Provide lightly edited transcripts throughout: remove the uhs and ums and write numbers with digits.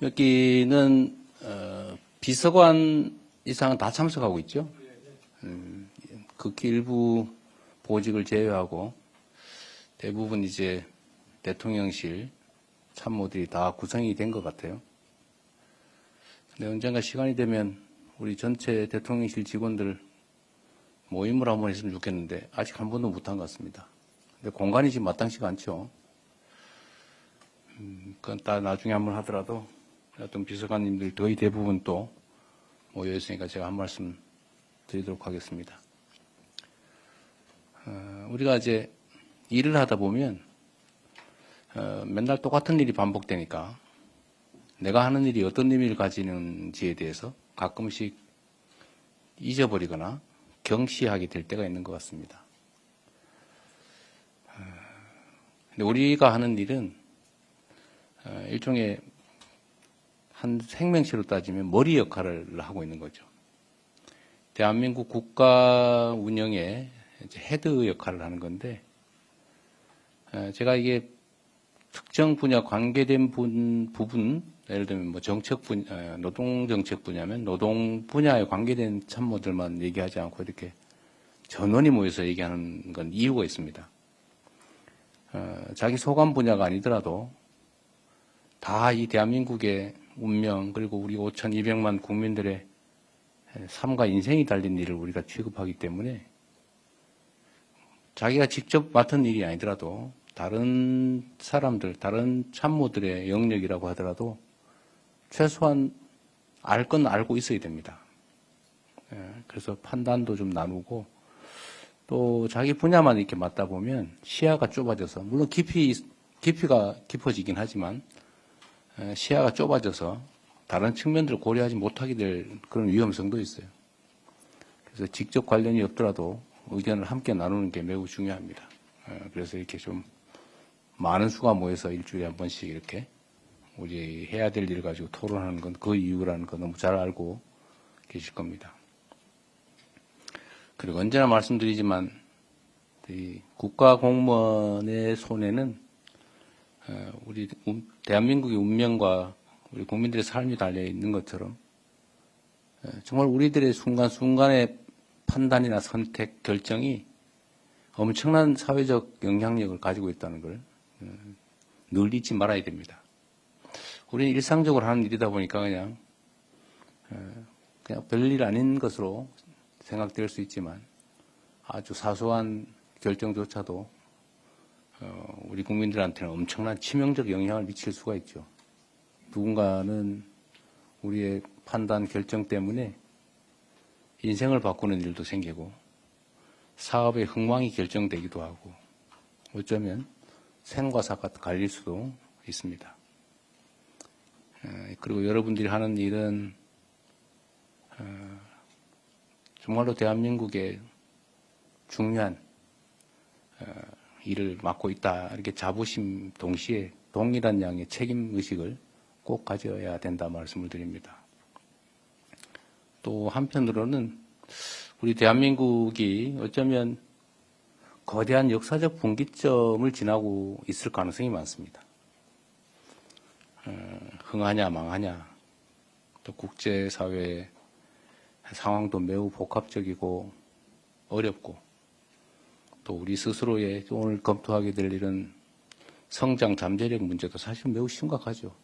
여기는 비서관 이상은 다 참석하고 있죠. 극히 일부 보직을 제외하고 대부분 이제 대통령실 참모들이 다 구성이 된 것 같아요. 근데 언젠가 시간이 되면 우리 전체 대통령실 직원들 모임을 한번 했으면 좋겠는데 아직 한 번도 못한 것 같습니다. 근데 공간이 지금 마땅치가 않죠. 그건 다 나중에 한번 하더라도 어떤 비서관님들 거의 대부분 또 모여 있으니까 제가 한 말씀 드리도록 하겠습니다. 우리가 이제 일을 하다 보면 맨날 똑같은 일이 반복되니까 내가 하는 일이 어떤 의미를 가지는지에 대해서 가끔씩 잊어버리거나 경시하게 될 때가 있는 것 같습니다. 근데 우리가 하는 일은 일종의 한 생명체로 따지면 머리 역할을 하고 있는 거죠. 대한민국 국가 운영의 헤드 역할을 하는 건데, 제가 이게 특정 분야 관계된 부분, 예를 들면 뭐 정책 분야, 노동 정책 분야면 노동 분야에 관계된 참모들만 얘기하지 않고 이렇게 전원이 모여서 얘기하는 건 이유가 있습니다. 자기 소관 분야가 아니더라도 다 이 대한민국의 운명 그리고 우리 5,200만 국민들의 삶과 인생이 달린 일을 우리가 취급하기 때문에 자기가 직접 맡은 일이 아니더라도 다른 사람들, 다른 참모들의 영역이라고 하더라도 최소한 알 건 알고 있어야 됩니다. 그래서 판단도 좀 나누고 또 자기 분야만 이렇게 맡다 보면 시야가 좁아져서 물론 깊이가 깊어지긴 하지만 시야가 좁아져서 다른 측면들을 고려하지 못하게 될 그런 위험성도 있어요. 그래서 직접 관련이 없더라도 의견을 함께 나누는 게 매우 중요합니다. 그래서 이렇게 좀 많은 수가 모여서 일주일에 한 번씩 이렇게 우리 해야 될 일을 가지고 토론하는 건 그 이유라는 거 너무 잘 알고 계실 겁니다. 그리고 언제나 말씀드리지만 이 국가 공무원의 손에는 우리 대한민국의 운명과 우리 국민들의 삶이 달려 있는 것처럼 정말 우리들의 순간순간의 판단이나 선택, 결정이 엄청난 사회적 영향력을 가지고 있다는 걸 늘 잊지 말아야 됩니다. 우리는 일상적으로 하는 일이다 보니까 그냥 별일 아닌 것으로 생각될 수 있지만 아주 사소한 결정조차도 우리 국민들한테는 엄청난 치명적 영향을 미칠 수가 있죠. 누군가는 우리의 판단, 결정 때문에 인생을 바꾸는 일도 생기고 사업의 흥망이 결정되기도 하고 어쩌면 생과 사가 갈릴 수도 있습니다. 그리고 여러분들이 하는 일은 정말로 대한민국의 중요한 일을 맡고 있다. 이렇게 자부심 동시에 동일한 양의 책임의식을 꼭 가져야 된다 말씀을 드립니다. 또 한편으로는 우리 대한민국이 어쩌면 거대한 역사적 분기점을 지나고 있을 가능성이 많습니다. 흥하냐 망하냐 또 국제사회 상황도 매우 복합적이고 어렵고 또 우리 스스로의 오늘 검토하게 될 일은 성장 잠재력 문제도 사실 매우 심각하죠.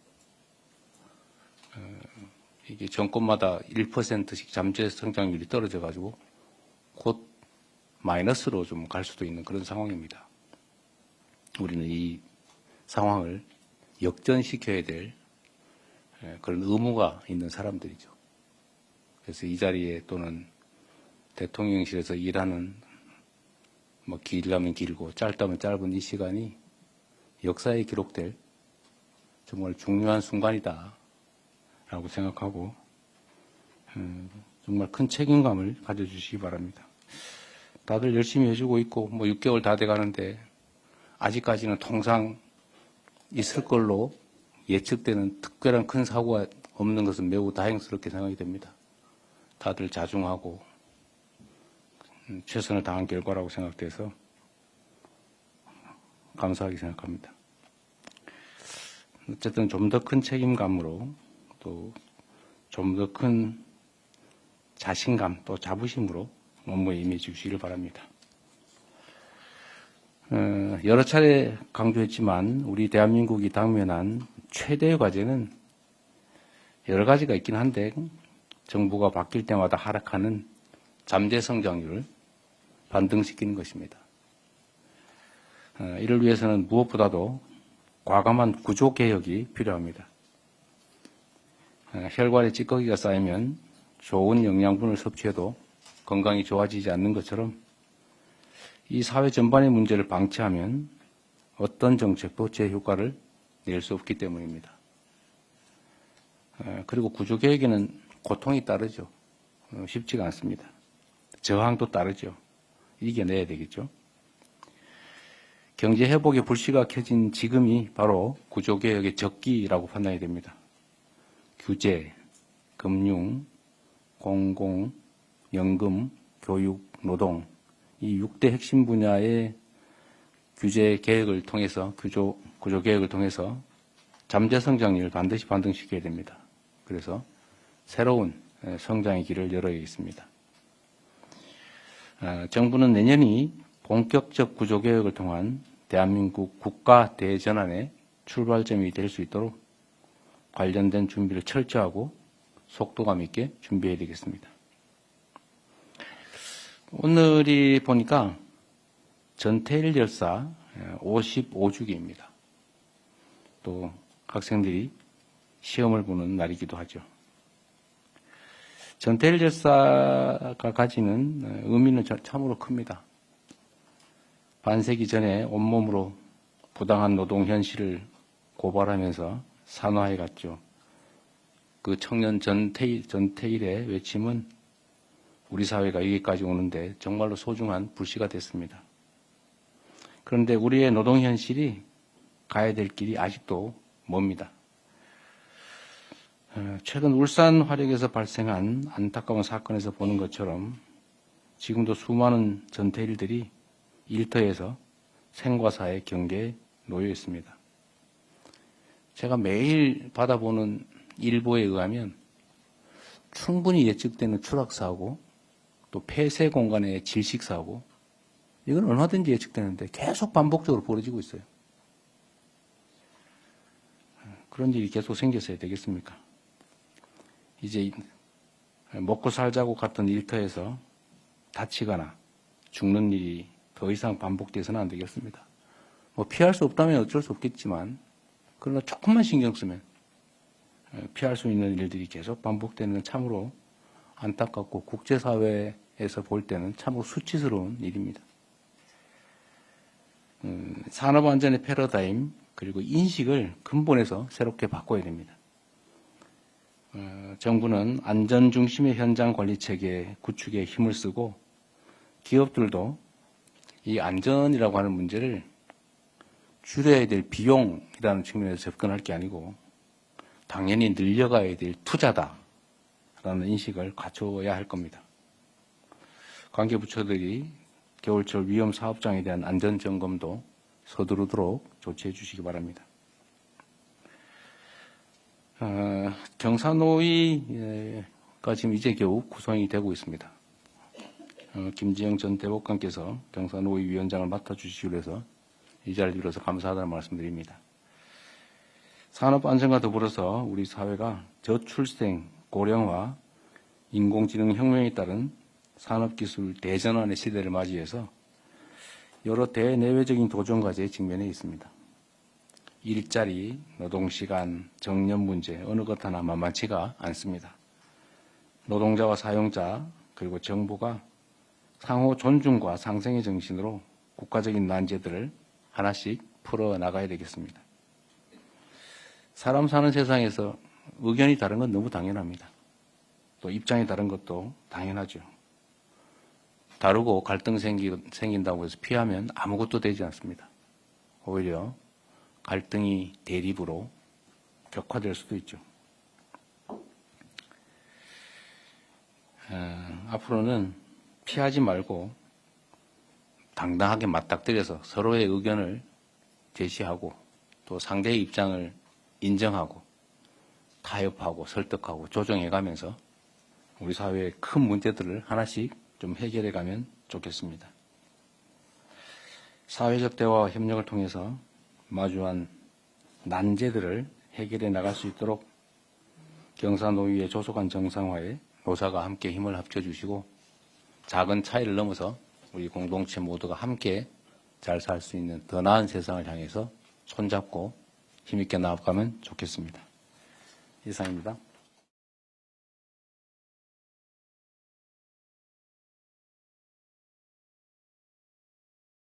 이게 정권마다 1%씩 잠재 성장률이 떨어져가지고 곧 마이너스로 좀 갈 수도 있는 그런 상황입니다. 우리는 이 상황을 역전시켜야 될 그런 의무가 있는 사람들이죠. 그래서 이 자리에 또는 대통령실에서 일하는 뭐 길다면 길고 짧다면 짧은 이 시간이 역사에 기록될 정말 중요한 순간이다 라고 생각하고 정말 큰 책임감을 가져주시기 바랍니다. 다들 열심히 해주고 있고 뭐 6개월 다 돼가는데 아직까지는 통상 있을 걸로 예측되는 특별한 큰 사고가 없는 것은 매우 다행스럽게 생각이 됩니다. 다들 자중하고 최선을 다한 결과라고 생각돼서 감사하게 생각합니다. 어쨌든 좀 더 큰 책임감으로 또 좀 더 큰 자신감 또 자부심으로 업무에 임해 주시기를 바랍니다. 여러 차례 강조했지만 우리 대한민국이 당면한 최대의 과제는 여러 가지가 있긴 한데 정부가 바뀔 때마다 하락하는 잠재 성장률을 반등시키는 것입니다. 이를 위해서는 무엇보다도 과감한 구조 개혁이 필요합니다. 혈관에 찌꺼기가 쌓이면 좋은 영양분을 섭취해도 건강이 좋아지지 않는 것처럼 이 사회 전반의 문제를 방치하면 어떤 정책도 제 효과를 낼 수 없기 때문입니다. 그리고 구조 개혁에는 고통이 따르죠. 쉽지가 않습니다. 저항도 따르죠. 이겨내야 되겠죠. 경제 회복의 불씨가 켜진 지금이 바로 구조 개혁의 적기라고 판단이 됩니다. 규제, 금융, 공공, 연금, 교육, 노동 이 6대 핵심 분야의 규제 개혁을 통해서 구조 개혁을 통해서 잠재 성장률을 반드시 반등시켜야 됩니다. 그래서 새로운 성장의 길을 열어야겠습니다. 정부는 내년이 본격적 구조 개혁을 통한 대한민국 국가 대전환의 출발점이 될 수 있도록 관련된 준비를 철저하고 속도감 있게 준비해야 되겠습니다. 오늘이 보니까 전태일 열사 55주기입니다. 또 학생들이 시험을 보는 날이기도 하죠. 전태일 열사가 가지는 의미는 참으로 큽니다. 반세기 전에 온몸으로 부당한 노동 현실을 고발하면서 산화해 갔죠. 그 청년 전태일의 외침은 우리 사회가 여기까지 오는데 정말로 소중한 불씨가 됐습니다. 그런데 우리의 노동 현실이 가야 될 길이 아직도 멉니다. 최근 울산 화력에서 발생한 안타까운 사건에서 보는 것처럼 지금도 수많은 전태일들이 일터에서 생과 사의 경계에 놓여 있습니다. 제가 매일 받아보는 일보에 의하면 충분히 예측되는 추락사고 또 폐쇄 공간의 질식사고 이건 얼마든지 예측되는데 계속 반복적으로 벌어지고 있어요. 그런 일이 계속 생겼어야 되겠습니까? 이제 먹고 살자고 갔던 일터에서 다치거나 죽는 일이 더 이상 반복돼서는 안 되겠습니다. 뭐 피할 수 없다면 어쩔 수 없겠지만 그러나 조금만 신경 쓰면 피할 수 있는 일들이 계속 반복되는 건 참으로 안타깝고 국제사회에서 볼 때는 참으로 수치스러운 일입니다. 산업안전의 패러다임 그리고 인식을 근본에서 새롭게 바꿔야 됩니다. 정부는 안전 중심의 현장 관리 체계 구축에 힘을 쓰고 기업들도 이 안전이라고 하는 문제를 줄여야 될 비용이라는 측면에서 접근할 게 아니고 당연히 늘려가야 될 투자다라는 인식을 갖춰야 할 겁니다. 관계부처들이 겨울철 위험 사업장에 대한 안전 점검도 서두르도록 조치해 주시기 바랍니다. 경사노위가 지금 이제 겨우 구성이 되고 있습니다. 김지영 전 대법관께서 경사노위 위원장을 맡아주시기로 해서 이 자리를 빌어서 감사하다는 말씀드립니다. 산업안전과 더불어서 우리 사회가 저출생, 고령화, 인공지능 혁명에 따른 산업기술 대전환의 시대를 맞이해서 여러 대내외적인 도전과제에 직면해 있습니다. 일자리, 노동시간, 정년 문제 어느 것 하나 만만치가 않습니다. 노동자와 사용자 그리고 정부가 상호 존중과 상생의 정신으로 국가적인 난제들을 하나씩 풀어나가야 되겠습니다. 사람 사는 세상에서 의견이 다른 건 너무 당연합니다. 또 입장이 다른 것도 당연하죠. 다르고 갈등 생긴다고 해서 피하면 아무것도 되지 않습니다. 오히려 갈등이 대립으로 격화될 수도 있죠. 앞으로는 피하지 말고 당당하게 맞닥뜨려서 서로의 의견을 제시하고 또 상대의 입장을 인정하고 타협하고 설득하고 조정해가면서 우리 사회의 큰 문제들을 하나씩 좀 해결해가면 좋겠습니다. 사회적 대화와 협력을 통해서 마주한 난제들을 해결해 나갈 수 있도록 경사노위의 조속한 정상화에 노사가 함께 힘을 합쳐주시고 작은 차이를 넘어서 우리 공동체 모두가 함께 잘 살 수 있는 더 나은 세상을 향해서 손잡고 힘있게 나아가면 좋겠습니다. 이상입니다.